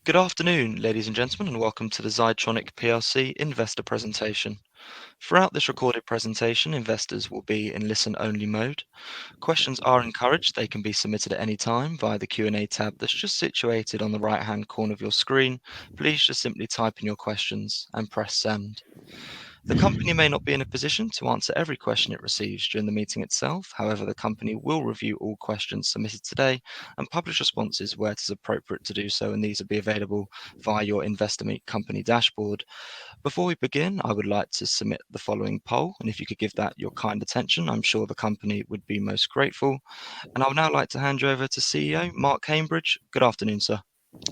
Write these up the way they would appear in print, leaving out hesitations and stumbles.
Good afternoon, ladies and gentlemen, and welcome to the ZYTRONIC PLC investor presentation. Throughout this recorded presentation, investors will be in listen-only mode. Questions are encouraged. They can be submitted at any time via the Q&A tab that's just situated on the right-hand corner of your screen. Please just simply type in your questions and press send. The company may not be in a position to answer every question it receives during the meeting itself. However, the company will review all questions submitted today and publish responses where it is appropriate to do so, and these will be available via your Investor Meet company dashboard. Before we begin, I would like to submit the following poll, and if you could give that your kind attention, I'm sure the company would be most grateful. And I would now like to hand you over to CEO Mark Cambridge. Good afternoon, sir.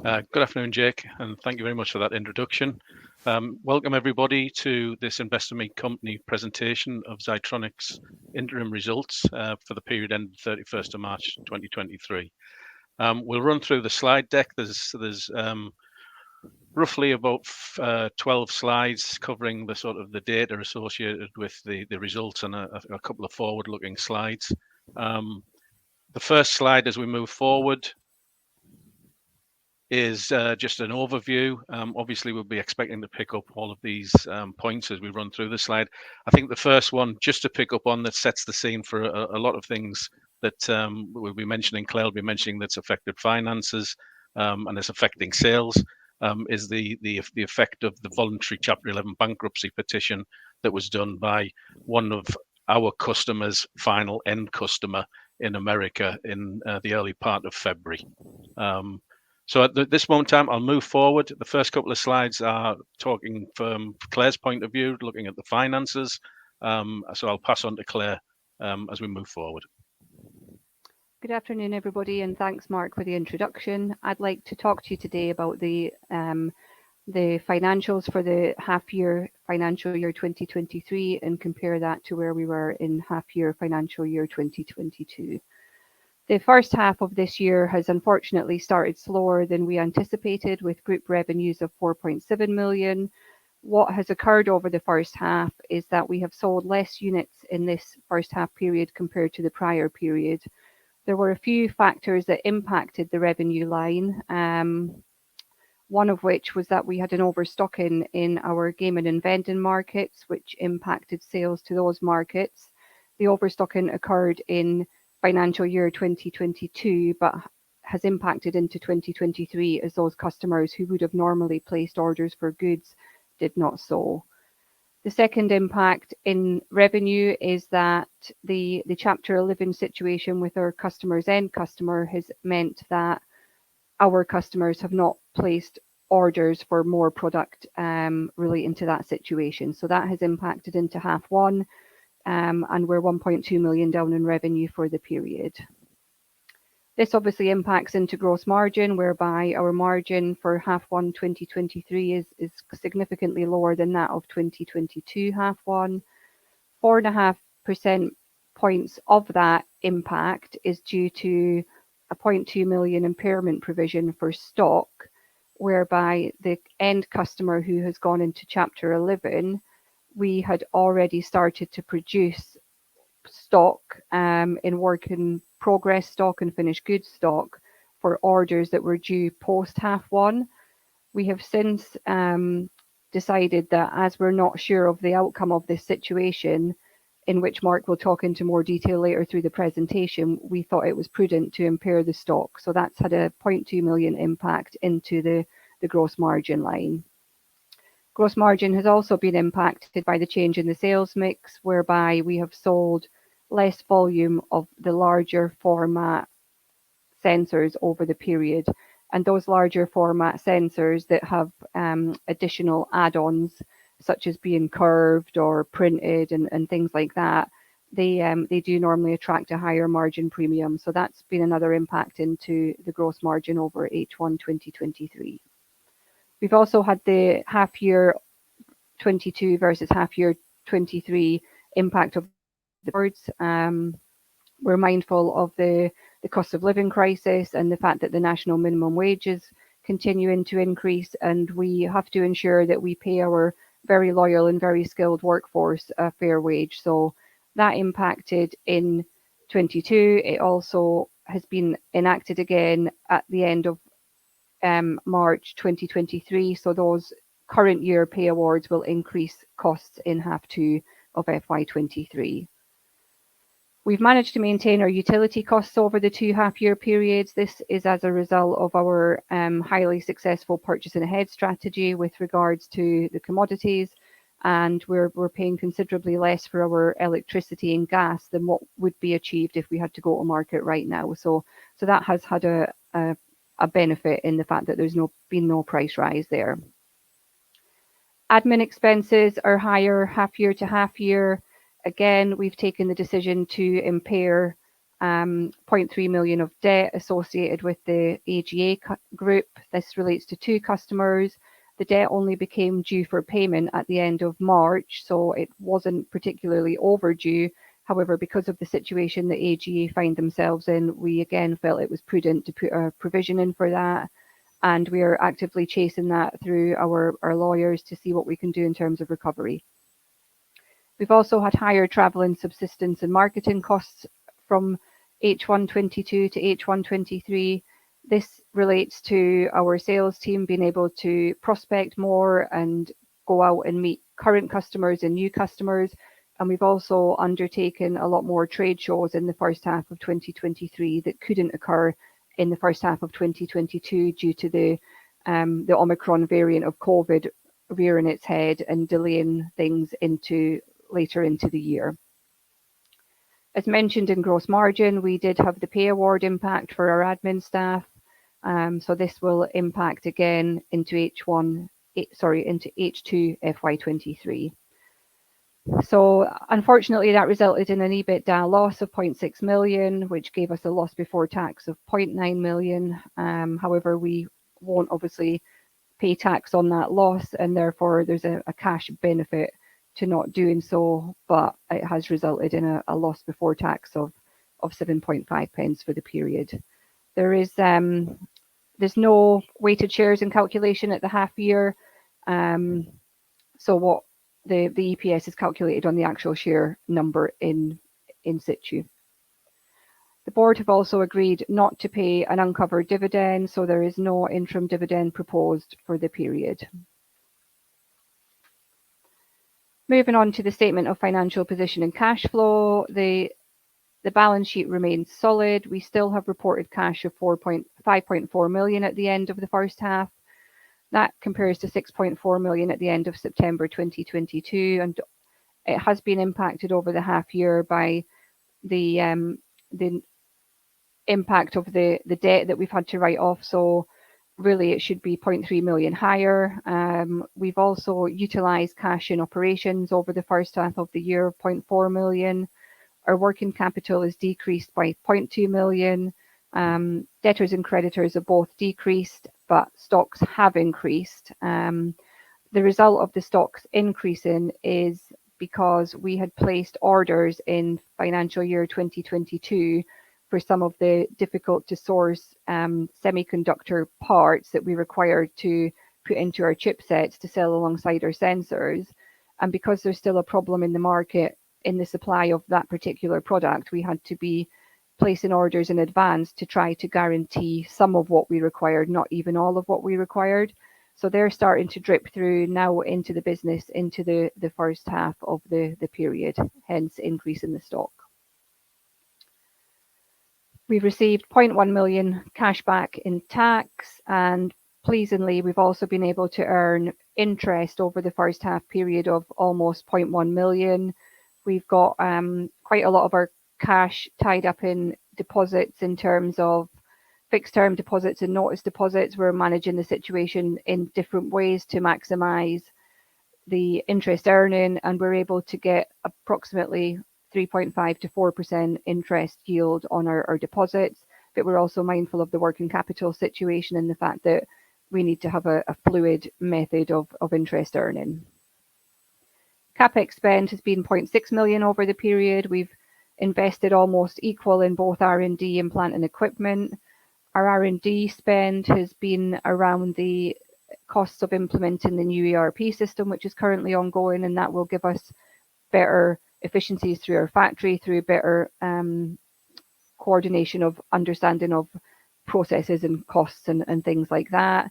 Good afternoon, Jake, and thank you very much for that introduction. Welcome everybody to this Investor Meet Company presentation of ZYTRONIC's interim results for the period ending 31st of March 2023. We'll run through the slide deck. There's roughly about 12 slides covering the sort of the data associated with the results and a couple of forward-looking slides. The first slide as we move forward is just an overview. Obviously, we'll be expecting to pick up all of these points as we run through the slide. I think the first one, just to pick up on, that sets the scene for a lot of things that we'll be mentioning, Claire will be mentioning, that's affected finances and is affecting sales, is the effect of the voluntary Chapter 11 bankruptcy petition that was done by one of our customers, final end customer in America in the early part of February. So at this moment in time, I'll move forward. The first couple of slides are talking from Claire's point of view, looking at the finances. So I'll pass on to Claire as we move forward. Good afternoon, everybody, and thanks, Mark, for the introduction. I'd like to talk to you today about the financials for the half-year financial year 2023 and compare that to where we were in half-year financial year 2022. The first half of this year has unfortunately started slower than we anticipated, with group revenues of 4.7 million. What has occurred over the first half is that we have sold less units in this first half period compared to the prior period. There were a few factors that impacted the revenue line, one of which was that we had an overstocking in our gaming and vending markets, which impacted sales to those markets. The overstocking occurred in financial year 2022, but has impacted into 2023 as those customers who would have normally placed orders for goods did not so. The second impact in revenue is that the Chapter 11 situation with our customer's end customer has meant that our customers have not placed orders for more product relating to that situation. So that has impacted into half one. And we're 1.2 million down in revenue for the period. This obviously impacts into gross margin, whereby our margin for half one 2023 is significantly lower than that of 2022 half one. 4.5% points of that impact is due to a 0.2 million impairment provision for stock, whereby the end customer who has gone into Chapter 11, we had already started to produce stock in work in progress stock and finished goods stock for orders that were due post half one. We have since decided that, as we're not sure of the outcome of this situation, in which Mark will talk into more detail later through the presentation, we thought it was prudent to impair the stock. So that's had a 0.2 million impact into the gross margin line. Gross margin has also been impacted by the change in the sales mix, whereby we have sold less volume of the larger format sensors over the period. And those larger format sensors that have additional add-ons, such as being curved or printed and things like that, they do normally attract a higher margin premium. So that's been another impact into the gross margin over H1 2023. We've also had the half year 22 versus half year 23 impact of the words. We're mindful of the cost of living crisis and the fact that the national minimum wage is continuing to increase, and we have to ensure that we pay our very loyal and very skilled workforce a fair wage. So that impacted in 22. It also has been enacted again at the end of March 2023. So those current year pay awards will increase costs in half 2 of FY23. We've managed to maintain our utility costs over the 2 half-year periods. This is as a result of our highly successful purchasing ahead strategy with regards to the commodities, and we're paying considerably less for our electricity and gas than what would be achieved if we had to go to market right now. So that has had a benefit in the fact that there's been no price rise there. Admin expenses are higher half year to half year. Again, we've taken the decision to impair 0.3 million of debt associated with the AGA group. This relates to 2 customers. The debt only became due for payment at the end of March, so it wasn't particularly overdue. However, because of the situation that AGA find themselves in, we again felt it was prudent to put a provision in for that. And we are actively chasing that through our lawyers to see what we can do in terms of recovery. We've also had higher travel and subsistence and marketing costs from H1 22 to H1 23. This relates to our sales team being able to prospect more and go out and meet current customers and new customers. And we've also undertaken a lot more trade shows in the first half of 2023 that couldn't occur in the first half of 2022 due to the Omicron variant of COVID rearing its head and delaying things later into the year. As mentioned in gross margin, we did have the pay award impact for our admin staff. So this will impact again into H2 FY23. So unfortunately, that resulted in an EBITDA loss of 0.6 million, which gave us a loss before tax of 0.9 million. However, we won't obviously pay tax on that loss, and therefore there's a cash benefit to not doing so, but it has resulted in a loss before tax of 7.5 pence for the period. There's no weighted shares in calculation at the half year. So what the EPS is calculated on the actual share number in situ. The board have also agreed not to pay an uncovered dividend, so there is no interim dividend proposed for the period. Moving on to the statement of financial position and cash flow, the balance sheet remains solid. We still have reported cash of 5.4 million at the end of the first half. That compares to 6.4 million at the end of September 2022, and it has been impacted over the half year by the impact of the debt that we've had to write off. So really it should be 0.3 million higher. We've also utilised cash in operations over the first half of the year of 0.4 million. Our working capital is decreased by 0.2 million. Debtors and creditors have both decreased, but stocks have increased. The result of the stocks increasing is because we had placed orders in financial year 2022 for some of the difficult to source semiconductor parts that we required to put into our chipsets to sell alongside our sensors. And because there's still a problem in the market in the supply of that particular product, we had to be placing orders in advance to try to guarantee some of what we required, not even all of what we required. So they're starting to drip through now into the business, into the first half of the period, hence increase in the stock. We've received 0.1 million cash back in tax, and pleasingly, we've also been able to earn interest over the first half period of almost 0.1 million. We've got quite a lot of our cash tied up in deposits in terms of fixed term deposits and notice deposits. We're managing the situation in different ways to maximise the interest earning, and we're able to get approximately 3.5 to 4% interest yield on our deposits. But we're also mindful of the working capital situation and the fact that we need to have a fluid method of interest earning. CapEx spend has been 0.6 million over the period. We've invested almost equal in both R&D and plant and equipment. Our R&D spend has been around the costs of implementing the new ERP system, which is currently ongoing, and that will give us better efficiencies through our factory, through better coordination of understanding of processes and costs and things like that.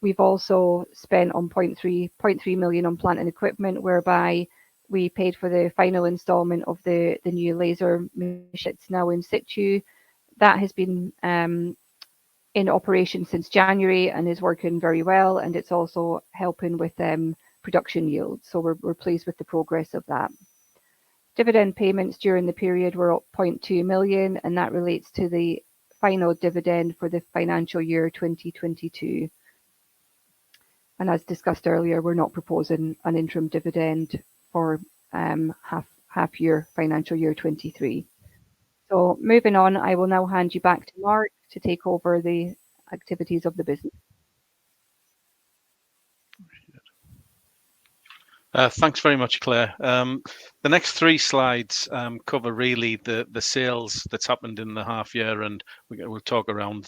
We've also spent on 0.3 million on plant and equipment, whereby we paid for the final instalment of the new laser machines now in situ. That has been in operation since January and is working very well, and it's also helping with production yield. So we're pleased with the progress of that. Dividend payments during the period were up 0.2 million, and that relates to the final dividend for the financial year 2022. And as discussed earlier, we're not proposing an interim dividend for half year financial year 23. So moving on, I will now hand you back to Mark to take over the activities of the business. Thanks very much, Claire. The next 3 slides cover really the sales that's happened in the half year, and we'll talk around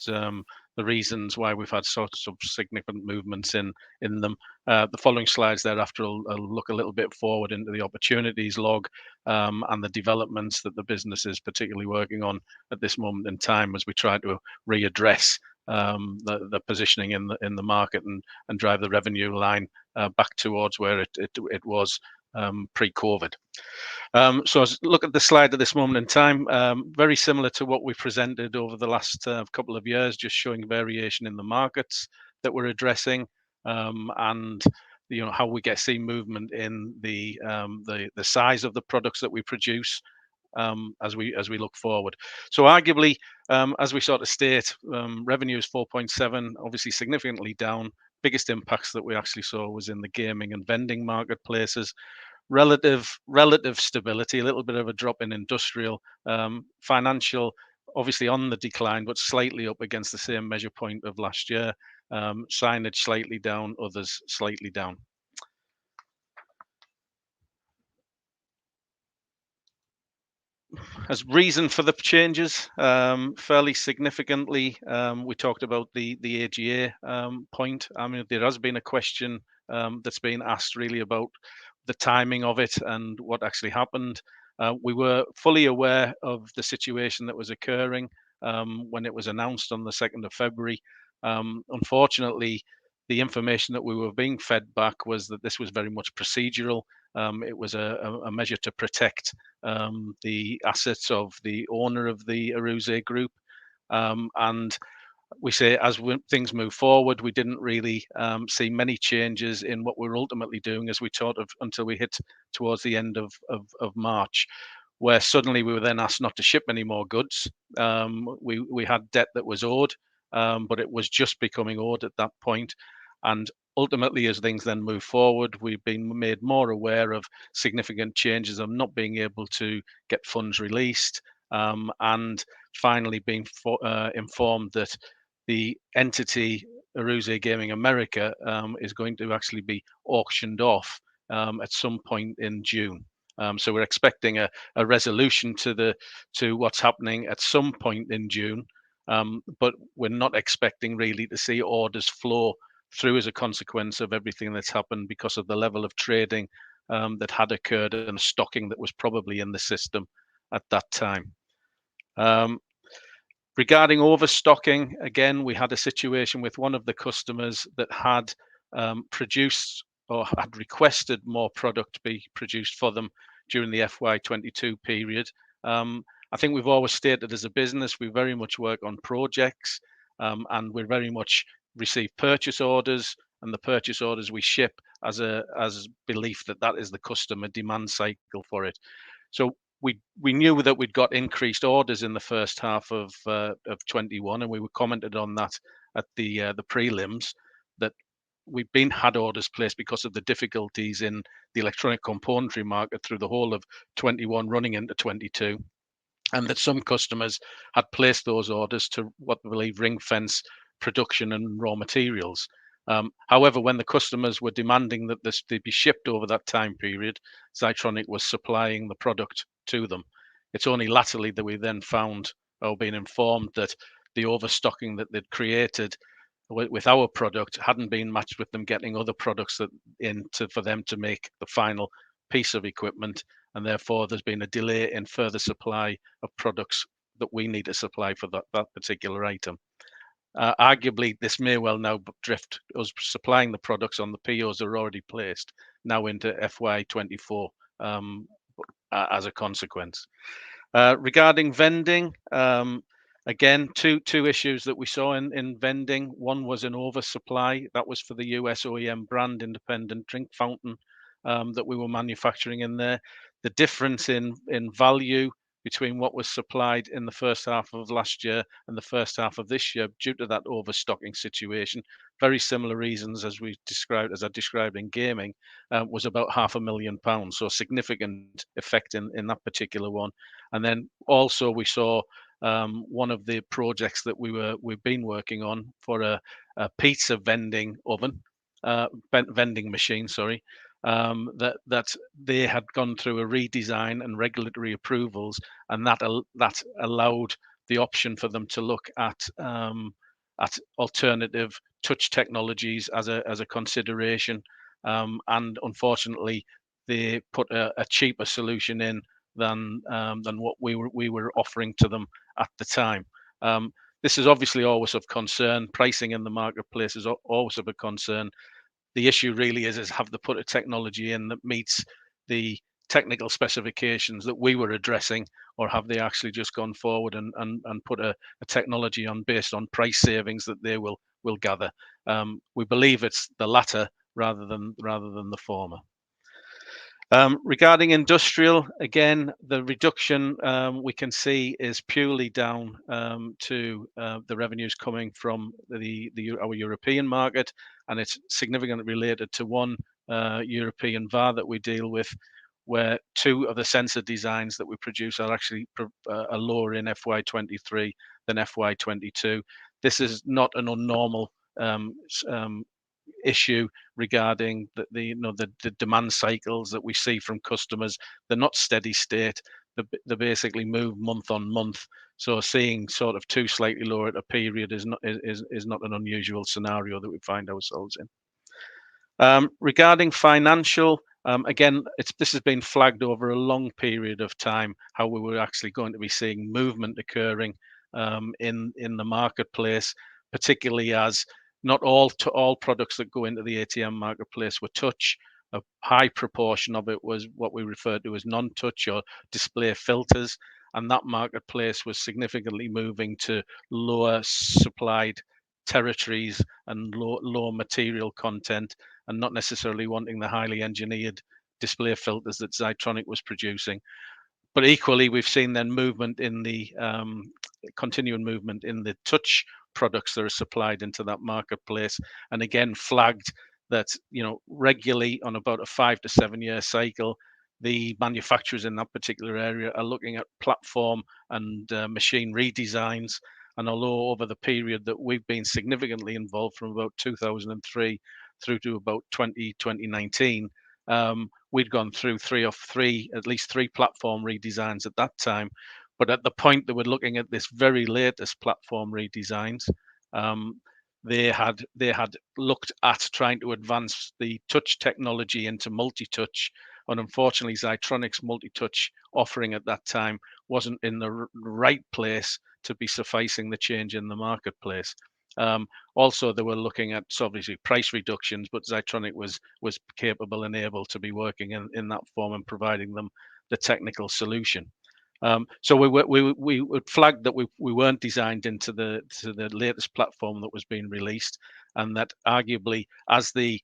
the reasons why we've had sorts of significant movements in them. The following slides thereafter will look a little bit forward into the opportunities log and the developments that the business is particularly working on at this moment in time as we try to readdress the positioning in the market and drive the revenue line back towards where it was pre-COVID. So as look at the slide at this moment in time, very similar to what we presented over the last couple of years, just showing variation in the markets that we're addressing, and how we see movement in the size of the products that we produce as we look forward. So arguably, as we sort of state, revenue is 4.7, obviously significantly down. Biggest impacts that we actually saw was in the gaming and vending marketplaces. Relative stability, a little bit of a drop in industrial. Financial, obviously on the decline, but slightly up against the same measure point of last year. Signage slightly down, others slightly down. As reason for the changes, fairly significantly, we talked about the AGA point. I mean, there has been a question that's been asked really about the timing of it and what actually happened. We were fully aware of the situation that was occurring when it was announced on the 2nd of February. Unfortunately, the information that we were being fed back was that this was very much procedural. It was a measure to protect the assets of the owner of the Aruze group. And we say as things move forward, we didn't really see many changes in what we're ultimately doing as we thought of until we hit towards the end of March, where suddenly we were then asked not to ship any more goods. We had debt that was owed, but it was just becoming owed at that point. And ultimately, as things then move forward, we've been made more aware of significant changes of not being able to get funds released, and finally being informed that the entity Aruze Gaming America is going to actually be auctioned off at some point in June. So we're expecting a resolution to what's happening at some point in June, but we're not expecting really to see orders flow through as a consequence of everything that's happened because of the level of trading that had occurred and stocking that was probably in the system at that time. Regarding overstocking, again, we had a situation with one of the customers that had produced or had requested more product be produced for them during the FY22 period. I think we've always stated as a business, we very much work on projects, and we very much receive purchase orders, and the purchase orders we ship as belief that is the customer demand cycle for it. So we knew that we'd got increased orders in the first half of 21, and we were commented on that at the prelims, that we've had orders placed because of the difficulties in the electronic componentry market through the whole of 21 running into 22. And that some customers had placed those orders to what we believe ring fence production and raw materials. However, when the customers were demanding that they be shipped over that time period, ZYTRONIC was supplying the product to them. It's only latterly that we then found or been informed that the overstocking that they'd created with our product hadn't been matched with them getting other products for them to make the final piece of equipment, and therefore there's been a delay in further supply of products that we need to supply for that particular item. Arguably, this may well now drift us supplying the products on the POs that are already placed now into FY24 as a consequence. Regarding vending, again, two issues that we saw in vending. One was an oversupply. That was for the US OEM brand independent drink fountain that we were manufacturing in there. The difference in value between what was supplied in the first half of last year and the first half of this year, due to that overstocking situation, very similar reasons as I described in gaming, was about £500,000. So significant effect in that particular one. And then also we saw one of the projects that we've been working on for a pizza vending oven, vending machine, sorry, that they had gone through a redesign and regulatory approvals, and that allowed the option for them to look at alternative touch technologies as a consideration, and unfortunately they put a cheaper solution in than what we were offering to them at the time. This is obviously always of concern. Pricing in the marketplace is always of a concern. The issue really is have they put a technology in that meets the technical specifications that we were addressing, or have they actually just gone forward and put a technology on based on price savings that they will gather? We believe it's the latter rather than the former. Regarding industrial, again, the reduction we can see is purely down to the revenues coming from our European market, and it's significantly related to one European VAR that we deal with, where two of the sensor designs that we produce are actually lower in FY23 than FY22. This is not an abnormal issue regarding the demand cycles that we see from customers. They're not steady state. They basically move month on month. So seeing sort of two slightly lower at a period is not an unusual scenario that we find ourselves in. Regarding financial, again, this has been flagged over a long period of time, how we were actually going to be seeing movement occurring in the marketplace, particularly as not all products that go into the ATM marketplace were touch. A high proportion of it was what we refer to as non-touch or display filters, and that marketplace was significantly moving to lower supplied territories and low material content, and not necessarily wanting the highly engineered display filters that ZYTRONIC was producing. But equally, we've seen then movement in the continuing movement in the touch products that are supplied into that marketplace, and again flagged that regularly on about a 5 to 7 year cycle, the manufacturers in that particular area are looking at platform and machine redesigns. And although over the period that we've been significantly involved, from about 2003 through to about 2019, we'd gone through at least three platform redesigns at that time. But at the point that we're looking at this very latest platform redesigns, they had looked at trying to advance the touch technology into multi-touch, and unfortunately ZYTRONIC's multi-touch offering at that time wasn't in the right place to be sufficing the change in the marketplace. Also, they were looking at obviously price reductions, but ZYTRONIC was capable and able to be working in that form and providing them the technical solution. So we would flag that we weren't designed into the latest platform that was being released, and that arguably as the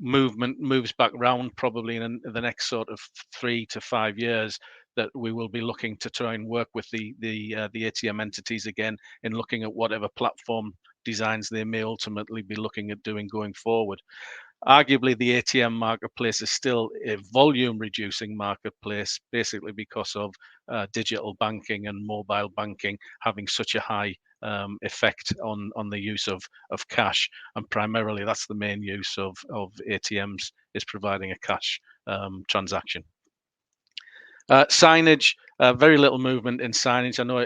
movement moves back round, probably in the next sort of 3 to 5 years, that we will be looking to try and work with the ATM entities again in looking at whatever platform designs they may ultimately be looking at doing going forward. Arguably, the ATM marketplace is still a volume reducing marketplace, basically because of digital banking and mobile banking having such a high effect on the use of cash, and primarily that's the main use of ATMs, is providing a cash transaction. Signage, very little movement in signage. I know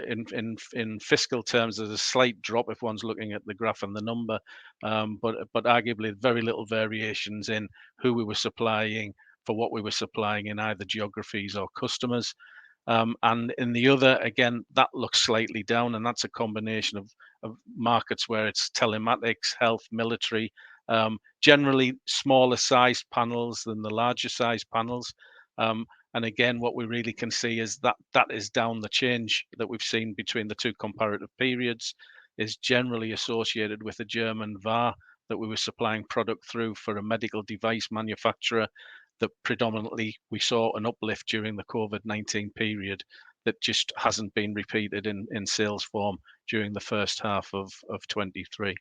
in fiscal terms there's a slight drop if one's looking at the graph and the number, but arguably very little variations in who we were supplying for what we were supplying in either geographies or customers. And in the other, again, that looks slightly down, and that's a combination markets where it's telematics, health, military, generally smaller sized panels than the larger sized panels. And again, what we really can see is that is down. The change that we've seen between the two comparative periods is generally associated with a German VAR that we were supplying product through for a medical device manufacturer, that predominantly we saw an uplift during the COVID-19 period that just hasn't been repeated in sales form during the first half of 23.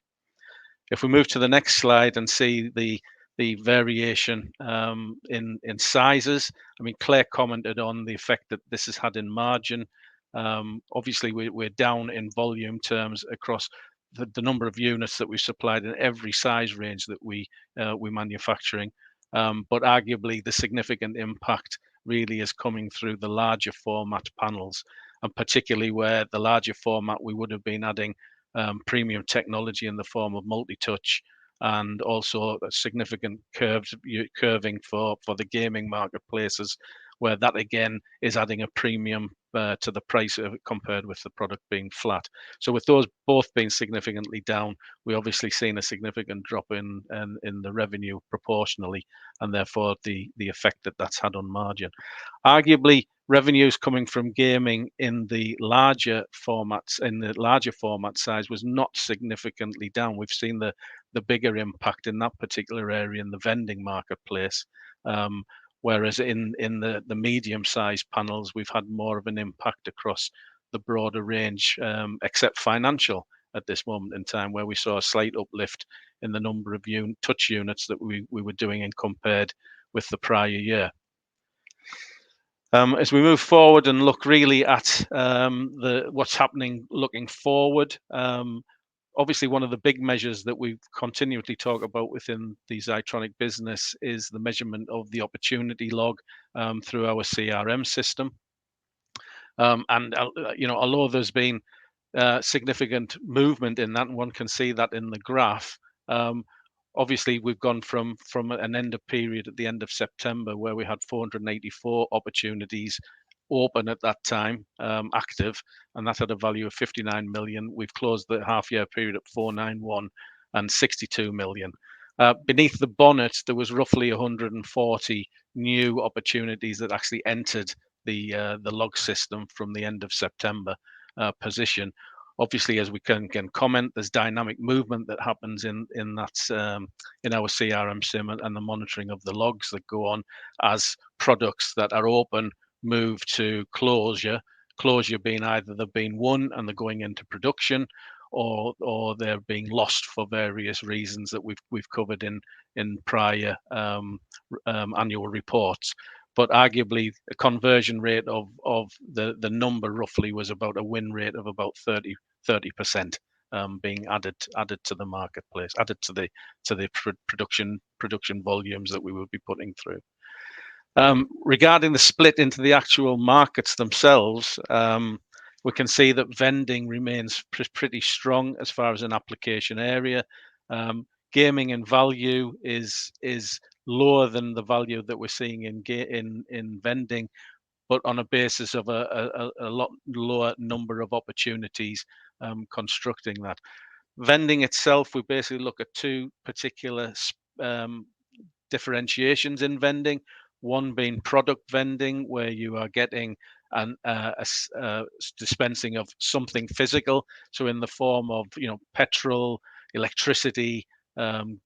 If we move to the next slide and see the variation in sizes, I mean, Claire commented on the effect that this has had in margin. Obviously, we're down in volume terms across the number of units that we supplied in every size range that we're manufacturing. But arguably, the significant impact really is coming through the larger format panels, and particularly where the larger format we would have been adding premium technology in the form of multi-touch, and also a significant curving for the gaming marketplaces, where that again is adding a premium to the price compared with the product being flat. So with those both being significantly down, we obviously seen a significant drop in the revenue proportionally, and therefore the effect that's had on margin. Arguably, revenues coming from gaming in the larger formats, in the larger format size, was not significantly down. We've seen the bigger impact in that particular area in the vending marketplace. Whereas in the medium-sized panels, we've had more of an impact across the broader range, except financial at this moment in time, where we saw a slight uplift in the number of touch units that we were doing and compared with the prior year. As we move forward and look really at what's happening looking forward, obviously one of the big measures that we continually talk about within the ZYTRONIC business is the measurement of the opportunity log through our CRM system. And although there's been significant movement in that, and one can see that in the graph, obviously we've gone from an end of period at the end of September, where we had 484 opportunities open at that time, active, and that had a value of 59 million. We've closed the half year period at 491 and 62 million. Beneath the bonnet, there was roughly 140 new opportunities that actually entered the log system from the end of September position. Obviously, as we can comment, there's dynamic movement that happens in that in our CRM sim, and the monitoring of the logs that go on as products that are open move to closure. Closure being either they've been won and they're going into production, or they're being lost for various reasons that we've covered in prior annual reports. But arguably, a conversion rate of the number roughly was about a win rate of about 30% being added to the marketplace, added to the production volumes that we would be putting through. Regarding the split into the actual markets themselves, we can see that vending remains pretty strong as far as an application area. Gaming in value is lower than the value that we're seeing in vending, but on a basis of a lot lower number of opportunities constructing that. Vending itself, we basically look at two particular differentiations in vending. One being product vending, where you are getting a dispensing of something physical, so in the form of petrol, electricity,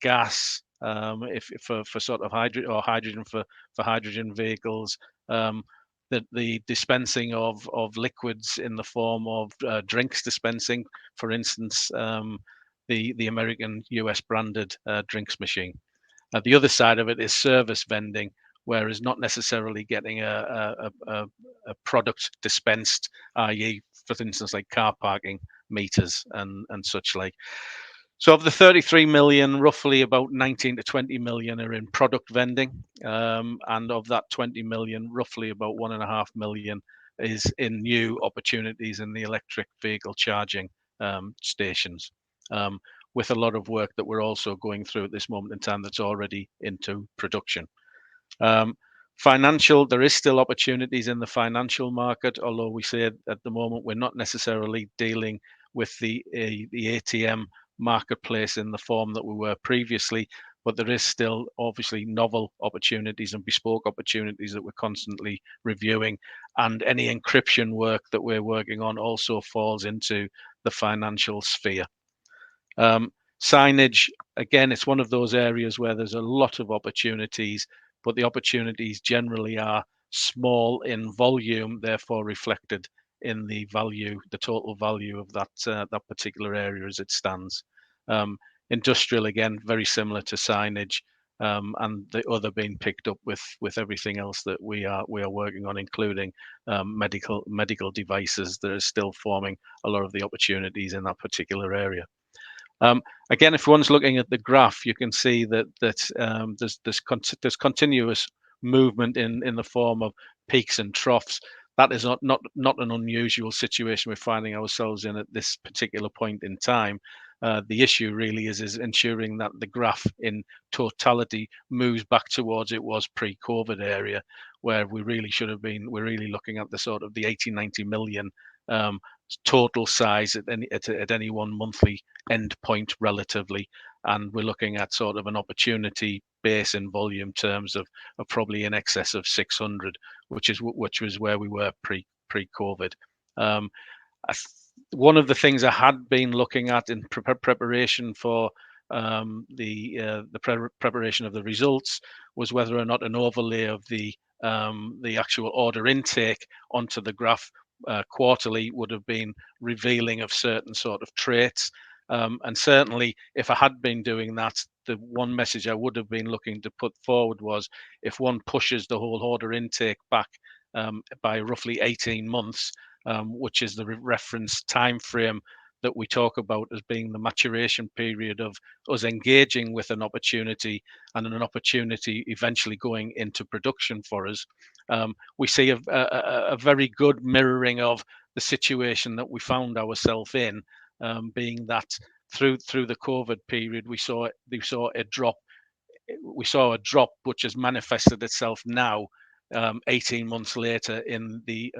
gas, for sort of hydrogen for hydrogen vehicles. The dispensing of liquids in the form of drinks dispensing, for instance, the American US branded drinks machine. The other side of it is service vending, whereas not necessarily getting a product dispensed, i.e., for instance, like car parking meters and such like. So of the 33 million, roughly about 19 to 20 million are in product vending. And of that 20 million, roughly about 1.5 million is in new opportunities in the electric vehicle charging stations, with a lot of work that we're also going through at this moment in time that's already into production. Financial, there is still opportunities in the financial market, although we say at the moment we're not necessarily dealing with the ATM marketplace in the form that we were previously, but there is still obviously novel opportunities and bespoke opportunities that we're constantly reviewing, and any encryption work that we're working on also falls into the financial sphere. Signage, again, it's one of those areas where there's a lot of opportunities, but the opportunities generally are small in volume, therefore reflected in the value, the total value of that particular area as it stands. Industrial, again, very similar to signage, and the other being picked up with everything else that we are working on, including medical devices that are still forming a lot of the opportunities in that particular area. Again, if one's looking at the graph, you can see that there's continuous movement in the form of peaks and troughs. That is not an unusual situation we're finding ourselves in at this particular point in time. The issue really is ensuring that the graph in totality moves back towards it was pre-COVID area, where we really should have been. We're really looking at the sort of the 80-90 million total size at any one monthly end point relatively, and we're looking at sort of an opportunity base in volume terms of probably in excess of 600, which was where we were pre-COVID. One of the things I had been looking at in preparation for the preparation of the results was whether or not an overlay of the actual order intake onto the graph quarterly would have been revealing of certain sort of traits. And certainly, if I had been doing that, the one message I would have been looking to put forward was, if one pushes the whole order intake back by roughly 18 months, which is the reference time frame that we talk about as being the maturation period of us engaging with an opportunity and an opportunity eventually going into production for us, we see a very good mirroring of the situation that we found ourselves in, being that through the COVID period we saw a drop which has manifested itself now 18 months later in the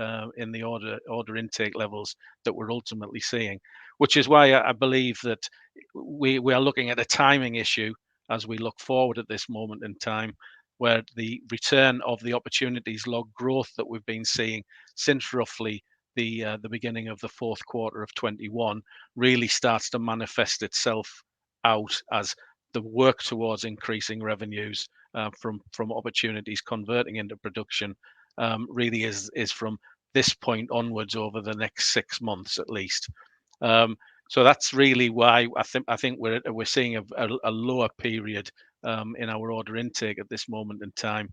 order intake levels that we're ultimately seeing, which is why I believe that we are looking at a timing issue as we look forward at this moment in time, where the return of the opportunities log growth that we've been seeing since roughly the beginning of the fourth quarter of 21 really starts to manifest itself out as the work towards increasing revenues from opportunities converting into production really is from this point onwards over the next 6 months at least. So that's really why I think we're seeing a lower period in our order intake at this moment in time,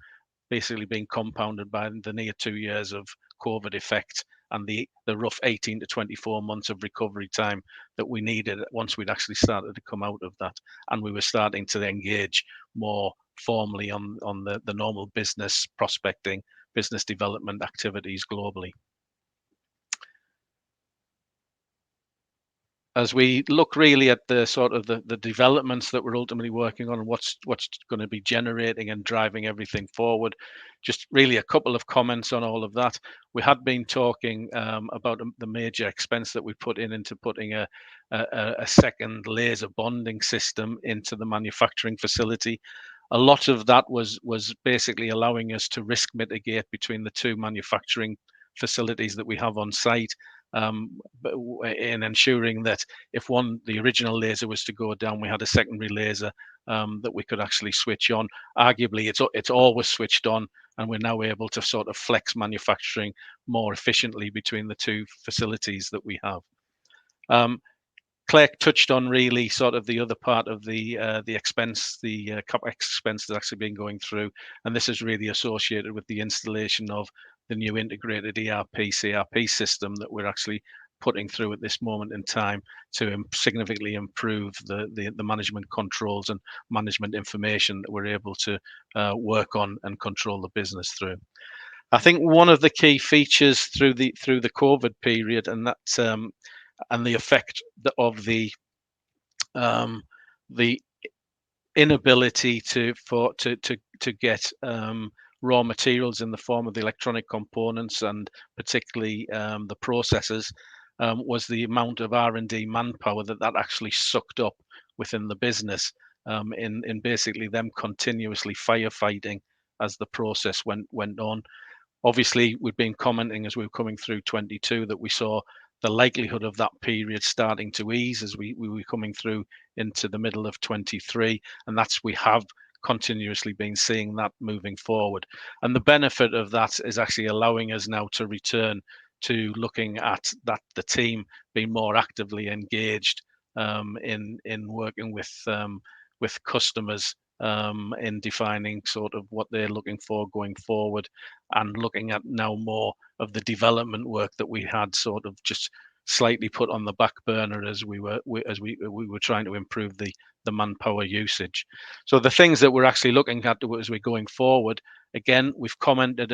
basically being compounded by the near 2 years of COVID effect and the rough 18 to 24 months of recovery time that we needed once we'd actually started to come out of that, and we were starting to engage more formally on the normal business prospecting, business development activities globally. As we look really at the sort of the developments that we're ultimately working on and what's going to be generating and driving everything forward, just really a couple of comments on all of that. We had been talking about the major expense that we put into putting a second laser bonding system into the manufacturing facility. A lot of that was basically allowing us to risk mitigate between the two manufacturing facilities that we have on site, but in ensuring that if the original laser was to go down, we had a secondary laser that we could actually switch on. Arguably, it's always switched on, and we're now able to sort of flex manufacturing more efficiently between the two facilities that we have. Claire touched on really sort of the other part of the expense, the CapEx expense that's actually been going through, and this is really associated with the installation of the new integrated ERP/CRP system that we're actually putting through at this moment in time to significantly improve the management controls and management information that we're able to work on and control the business through. I think one of the key features through the COVID period, and that's and the effect of the inability to get raw materials in the form of the electronic components and particularly the processors, was the amount of R&D manpower that actually sucked up within the business, in basically them continuously firefighting as the process went on. Obviously, we've been commenting as we were coming through 22 that we saw the likelihood of that period starting to ease as we were coming through into the middle of 23, and we have continuously been seeing that moving forward. And the benefit of that is actually allowing us now to return to looking at that the team being more actively engaged in working with customers, in defining sort of what they're looking for going forward, and looking at now more of the development work that we had sort of just slightly put on the back burner as we were trying to improve the manpower usage. So the things that we're actually looking at as we're going forward, again, we've commented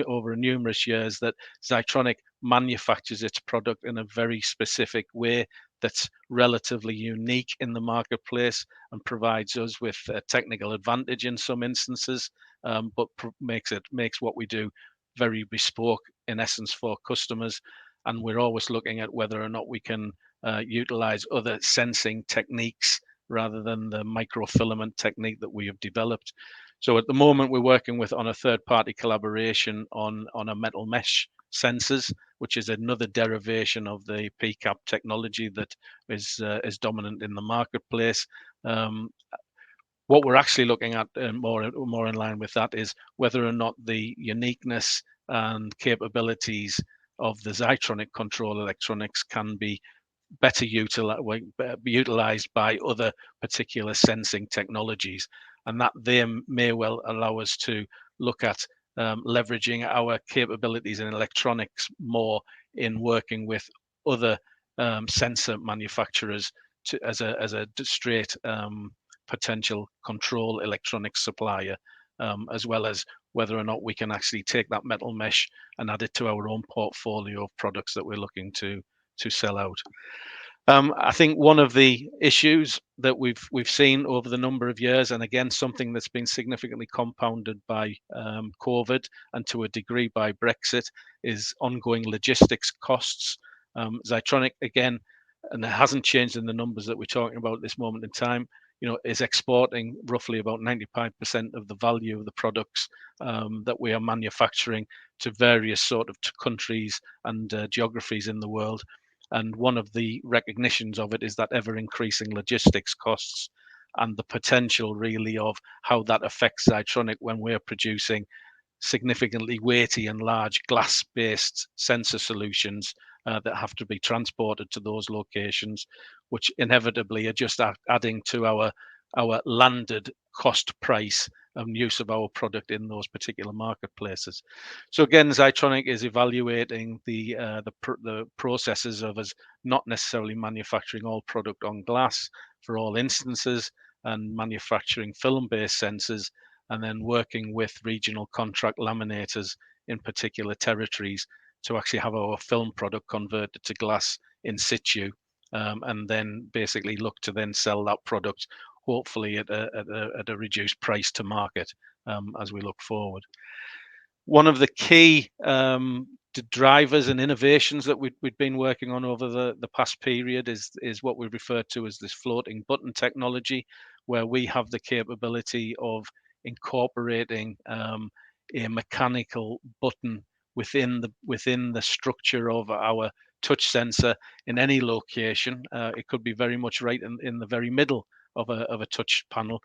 over numerous years that ZYTRONIC manufactures its product in a very specific way that's relatively unique in the marketplace and provides us with a technical advantage in some instances, but makes what we do very bespoke in essence for customers. And we're always looking at whether or not we can utilize other sensing techniques rather than the microfilament technique that we have developed. So at the moment, we're working on a third-party collaboration on a metal mesh sensors, which is another derivation of the PCAP technology that is dominant in the marketplace. What we're actually looking at, more in line with that, is whether or not the uniqueness and capabilities of the ZYTRONIC control electronics can be better utilized by other particular sensing technologies, and that they may well allow us to look at leveraging our capabilities in electronics more in working with other sensor manufacturers as a straight potential control electronics supplier, as well as whether or not we can actually take that metal mesh and add it to our own portfolio of products that we're looking to sell out. I think one of the issues that we've seen over the number of years, and again something that's been significantly compounded by COVID and to a degree by Brexit, is ongoing logistics costs. ZYTRONIC, again, and it hasn't changed in the numbers that we're talking about at this moment in time, is exporting roughly about 95% of the value of the products that we are manufacturing to various sort of countries and geographies in the world. And one of the recognitions of it is that ever increasing logistics costs and the potential really of how that affects ZYTRONIC when we're producing significantly weighty and large glass-based sensor solutions that have to be transported to those locations, which inevitably are just adding to our landed cost price and use of our product in those particular marketplaces. So again, ZYTRONIC is evaluating the processes of us not necessarily manufacturing all product on glass for all instances and manufacturing film-based sensors, and then working with regional contract laminators in particular territories to actually have our film product converted to glass in situ, and then basically look to then sell that product hopefully at a reduced price to market as we look forward. One of the key drivers and innovations that we've been working on over the past period is what we refer to as this floating button technology, where we have the capability of incorporating a mechanical button within the structure of our touch sensor in any location. It could be very much right in the very middle of a touch panel,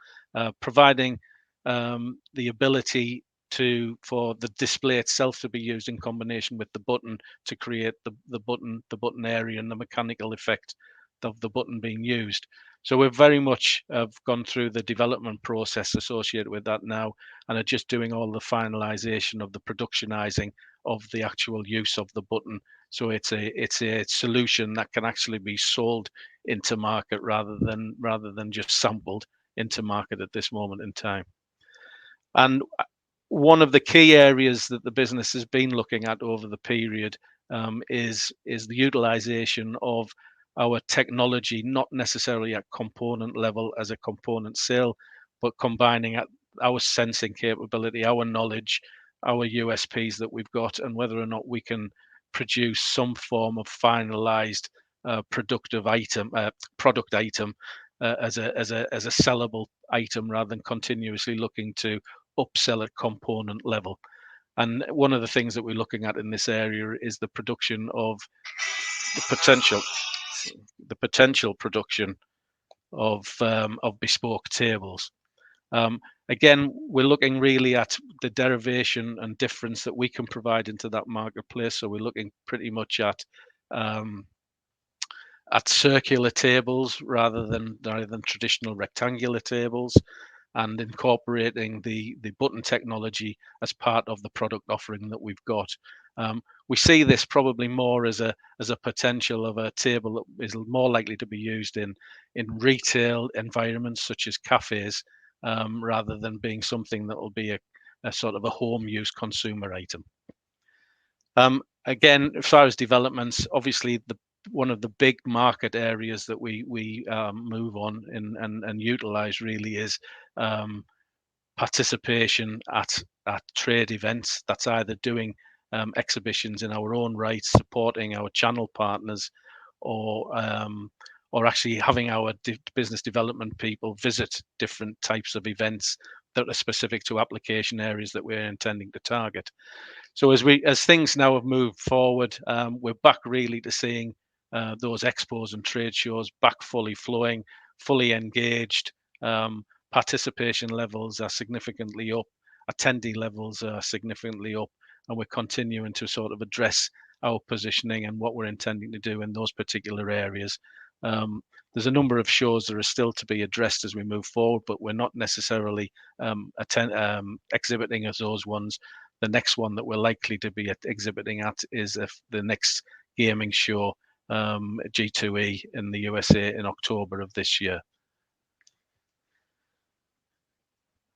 providing the ability for the display itself to be used in combination with the button to create the button area and the mechanical effect of the button being used. So we're very much have gone through the development process associated with that now, and are just doing all the finalization of the productionizing of the actual use of the button. So it's a solution that can actually be sold into market rather than just sampled into market at this moment in time. And one of the key areas that the business has been looking at over the period is the utilization of our technology, not necessarily at component level as a component sale, but combining our sensing capability, our knowledge, our USPs that we've got, and whether or not we can produce some form of finalized product item as a sellable item, rather than continuously looking to upsell at component level. And one of the things that we're looking at in this area is the production of the potential production of bespoke tables. Again, we're looking really at the derivation and difference that we can provide into that marketplace. So we're looking pretty much at circular tables rather than traditional rectangular tables, and incorporating the button technology as part of the product offering that we've got. We see this probably more as a potential of a table that is more likely to be used in retail environments such as cafes, rather than being something that will be a sort of a home use consumer item. Again, as far as developments, obviously one of the big market areas that we move on and utilize really is participation at trade events. That's either doing exhibitions in our own right, supporting our channel partners, or actually having our business development people visit different types of events that are specific to application areas that we're intending to target. So as things now have moved forward, we're back really to seeing those expos and trade shows back fully flowing, fully engaged. Participation levels are significantly up, attendee levels are significantly up, and we're continuing to sort of address our positioning and what we're intending to do in those particular areas. There's a number of shows that are still to be addressed as we move forward, but we're not necessarily exhibiting as those ones. The next one that we're likely to be exhibiting at is the next gaming show, G2E in the USA in October of this year.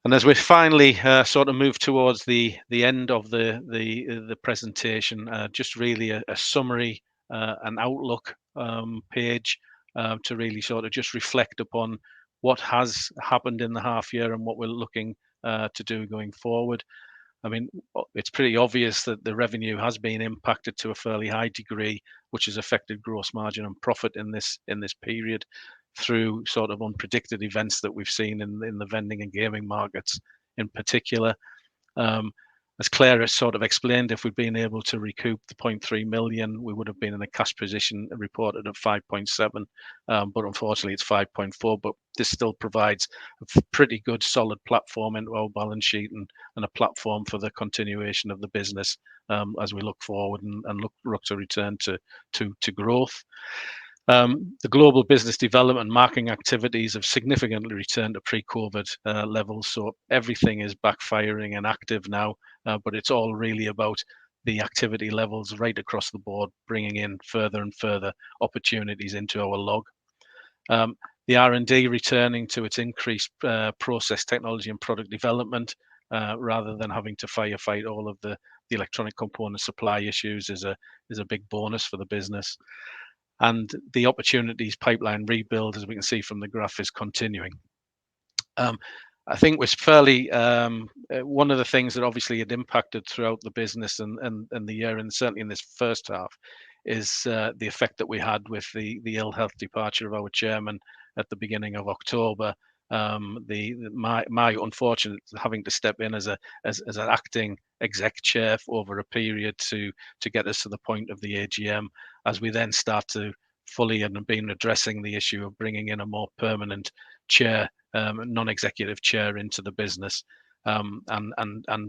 And as we finally sort of move towards the end of the presentation, just really a summary, an outlook page to really sort of just reflect upon what has happened in the half year and what we're looking to do going forward. I mean, it's pretty obvious that the revenue has been impacted to a fairly high degree, which has affected gross margin and profit in this period through sort of unpredicted events that we've seen in the vending and gaming markets in particular. As Claire has sort of explained, if we'd been able to recoup the 0.3 million, we would have been in a cash position reported of 5.7, but unfortunately it's 5.4. But this still provides a pretty good solid platform into our balance sheet and a platform for the continuation of the business as we look forward and look to return to growth. The global business development marketing activities have significantly returned to pre-COVID levels, so everything is backfiring and active now, but it's all really about the activity levels right across the board, bringing in further and further opportunities into our log. The R&D returning to its increased process technology and product development, rather than having to firefight all of the electronic component supply issues, is a big bonus for the business. And the opportunities pipeline rebuild, as we can see from the graph, is continuing. I think was fairly one of the things that obviously had impacted throughout the business and the year, and certainly in this first half, is the effect that we had with the ill health departure of our chairman at the beginning of October. My unfortunate having to step in as an acting exec chair over a period to get us to the point of the AGM, as we then start to fully and been addressing the issue of bringing in a more permanent chair, non-executive chair into the business, and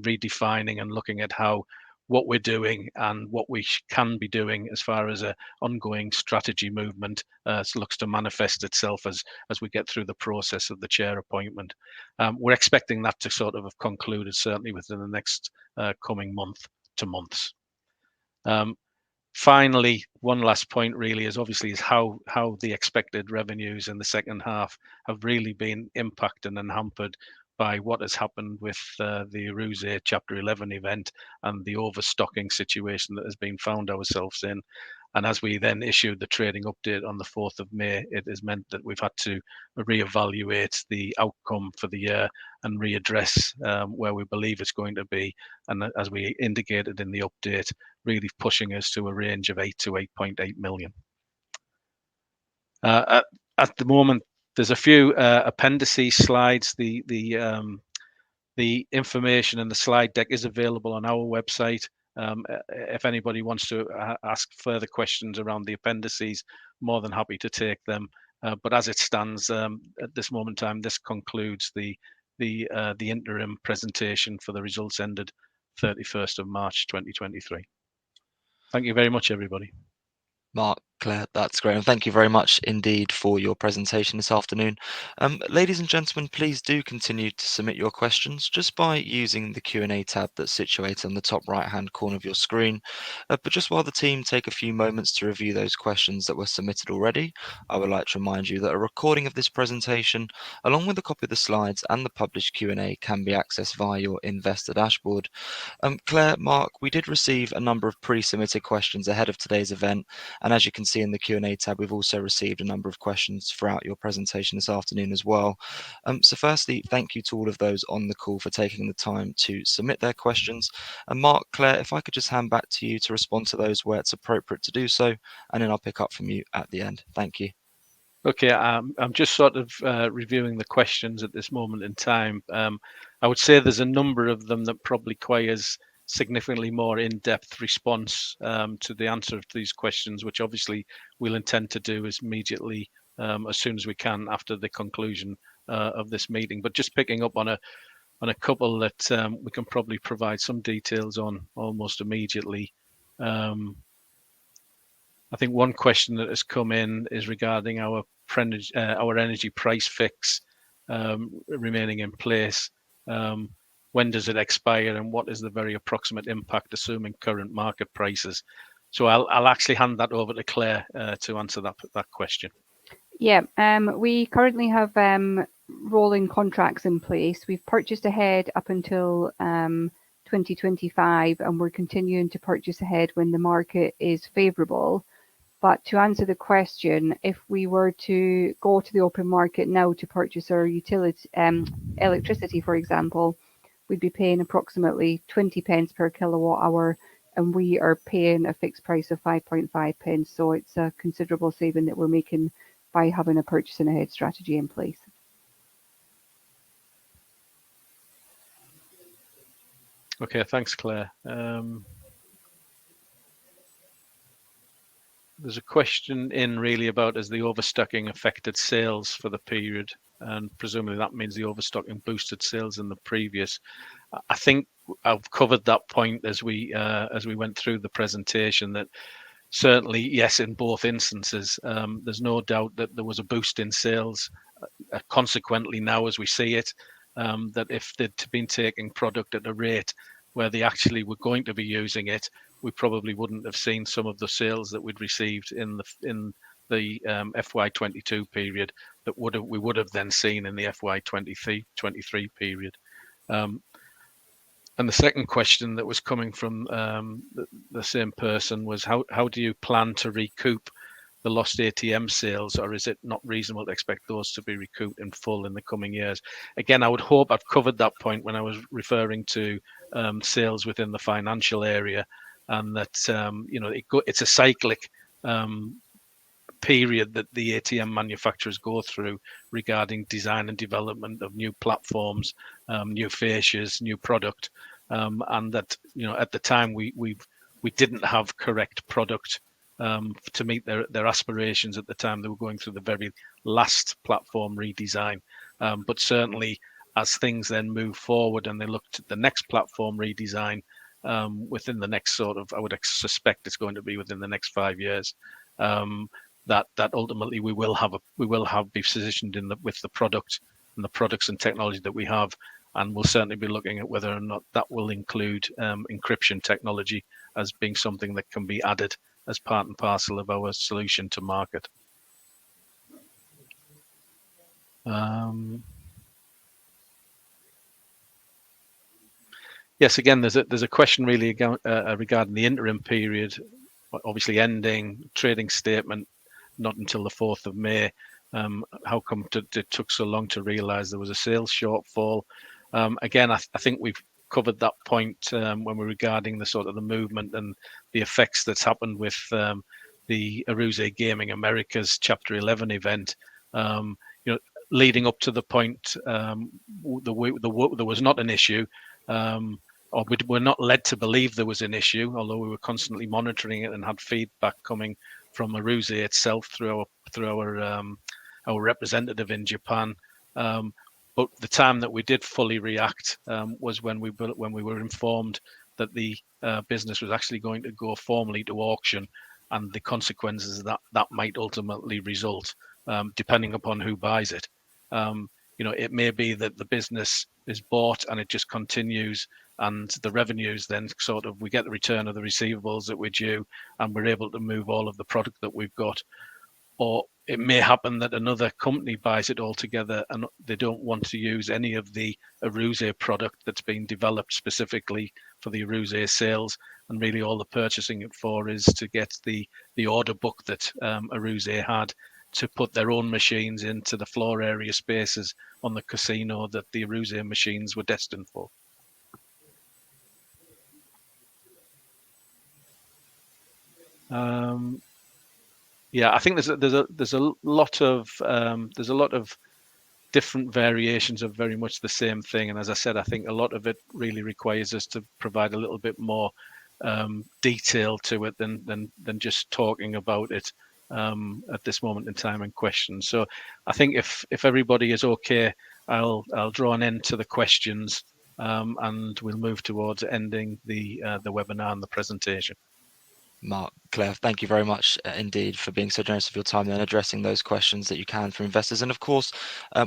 redefining and looking at how what we're doing and what we can be doing as far as a ongoing strategy movement looks to manifest itself as we get through the process of the chair appointment. We're expecting that to sort of have concluded certainly within the next coming month to months. Finally, one last point really is how the expected revenues in the second half have really been impacted and hampered by what has happened with the Aruze Chapter 11 event and the overstocking situation that has been found ourselves in. And as we then issued the trading update on the 4th of May, it has meant that we've had to reevaluate the outcome for the year and readdress where we believe it's going to be. And as we indicated in the update, really pushing us to a range of 8 to 8.8 million. At the moment, there's a few appendices slides. The information in the slide deck is available on our website. If anybody wants to ask further questions around the appendices, more than happy to take them. But as it stands at this moment in time, this concludes the interim presentation for the results ended 31st of March 2023. Thank you very much, everybody. Mark, Claire, that's great. And thank you very much indeed for your presentation this afternoon. Ladies and gentlemen, please do continue to submit your questions just by using the Q&A tab that's situated on the top right-hand corner of your screen. But just while the team take a few moments to review those questions that were submitted already, I would like to remind you that a recording of this presentation, along with a copy of the slides and the published Q&A, can be accessed via your investor dashboard. Claire, Mark, we did receive a number of pre-submitted questions ahead of today's event. And as you can see in the Q&A tab, we've also received a number of questions throughout your presentation this afternoon as well. So firstly, thank you to all of those on the call for taking the time to submit their questions. And Mark, Claire, if I could just hand back to you to respond to those where it's appropriate to do so, and then I'll pick up from you at the end. Thank you. Okay, I'm just sort of reviewing the questions at this moment in time. I would say there's a number of them that probably requires significantly more in-depth response to the answer to these questions, which obviously we'll intend to do as immediately as soon as we can after the conclusion of this meeting. But just picking up on a couple that we can probably provide some details on almost immediately. I think one question that has come in is regarding our energy price fix remaining in place. When does it expire, and what is the very approximate impact, assuming current market prices? So I'll actually hand that over to Claire to answer that question. Yeah, we currently have rolling contracts in place. We've purchased ahead up until 2025, and we're continuing to purchase ahead when the market is favourable. But to answer the question, if we were to go to the open market now to purchase our utility electricity, for example, we'd be paying approximately 20 pence per kilowatt hour, and we are paying a fixed price of 5.5 pence. So it's a considerable saving that we're making by having a purchasing ahead strategy in place. Okay, thanks, Claire. There's a question in really about has the overstocking affected sales for the period, and presumably that means the overstocking boosted sales in the previous. I think I've covered that point as we went through the presentation, that certainly yes, in both instances, there's no doubt that there was a boost in sales. Consequently, now as we see it, that if they'd been taking product at a rate where they actually were going to be using it, we probably wouldn't have seen some of the sales that we'd received in the FY22 period that we would have then seen in the FY23 period. And the second question that was coming from the same person was how do you plan to recoup the lost ATM sales, or is it not reasonable to expect those to be recouped in full in the coming years? Again, I would hope I've covered that point when I was referring to sales within the financial area, and that it's a cyclic period that the ATM manufacturers go through regarding design and development of new platforms, new fascias, new product, and that at the time we didn't have correct product to meet their aspirations at the time. They were going through the very last platform redesign, but certainly as things then move forward and they looked at the next platform redesign within the next I would suspect it's going to be within the next 5 years, that ultimately we will be positioned with the product and the products and technology that we have, and we'll certainly be looking at whether or not that will include encryption technology as being something that can be added as part and parcel of our solution to market. Yes, again, there's a question really regarding the interim period, obviously ending trading statement not until the 4th of May. How come it took so long to realise there was a sales shortfall? Again, I think covered that point when we're regarding the sort of the movement and the effects that's happened with the Aruze Gaming Americas Chapter 11 event. Leading up to the point, there was not an issue, or we were not led to believe there was an issue, although we were constantly monitoring it and had feedback coming from Aruze itself through our representative in Japan. But the time that we did fully react was when we were informed that the business was actually going to go formally to auction, and the consequences that might ultimately result, depending upon who buys it. It may be that the business is bought and it just continues, and the revenues then we get the return of the receivables that we're due, and we're able to move all of the product that we've got. Or it may happen that another company buys it all together and they don't want to use any of the Aruze product that's been developed specifically for the Aruze sales, and really all the purchasing it for is to get the order book that Aruze had to put their own machines into the floor area spaces on the casino that the Aruze machines were destined for. I think there's a lot of different variations of very much the same thing, and as I said, I think a lot of it really requires us to provide a little bit more detail to it than just talking about it at this moment in time and questions. So I think if everybody is okay, I'll draw an end to the questions, and we'll move towards ending the webinar and the presentation. Mark, Claire, thank you very much indeed for being so generous of your time and addressing those questions that you can for investors. And of course,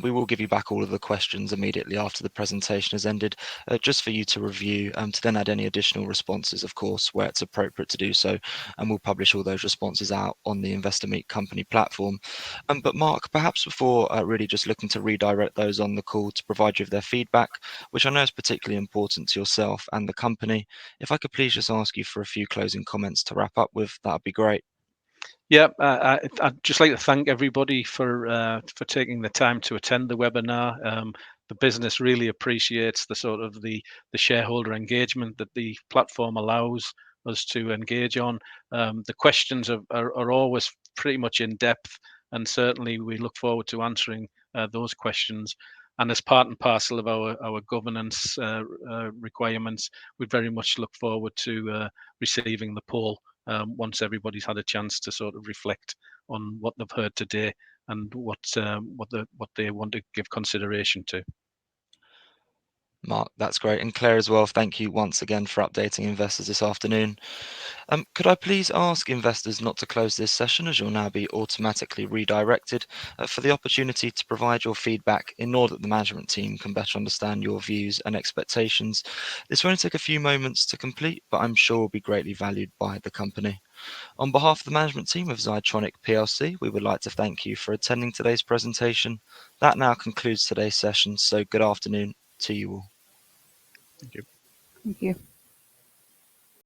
we will give you back all of the questions immediately after the presentation has ended, just for you to review, to then add any additional responses, of course, where it's appropriate to do so. And we'll publish all those responses out on the Investor Meet Company platform. But Mark, perhaps before really just looking to redirect those on the call to provide you with their feedback, which I know is particularly important to yourself and the company, if I could please just ask you for a few closing comments to wrap up with, that'd be great. Yeah, I'd just like to thank everybody for taking the time to attend the webinar. The business really appreciates the sort of the shareholder engagement that the platform allows us to engage on. The questions are always pretty much in depth, and certainly we look forward to answering those questions. And as part and parcel of our governance requirements, we very much look forward to receiving the poll once everybody's had a chance to sort of reflect on what they've heard today and what they want to give consideration to. Mark, that's great. And Claire as well, thank you once again for updating investors this afternoon. Could I please ask investors not to close this session, as you'll now be automatically redirected for the opportunity to provide your feedback in order that the management team can better understand your views and expectations. This will only take a few moments to complete, but I'm sure will be greatly valued by the company. On behalf of the management team of ZYTRONIC PLC, we would like to thank you for attending today's presentation. That now concludes today's session, so good afternoon to you all. Thank you. Thank you.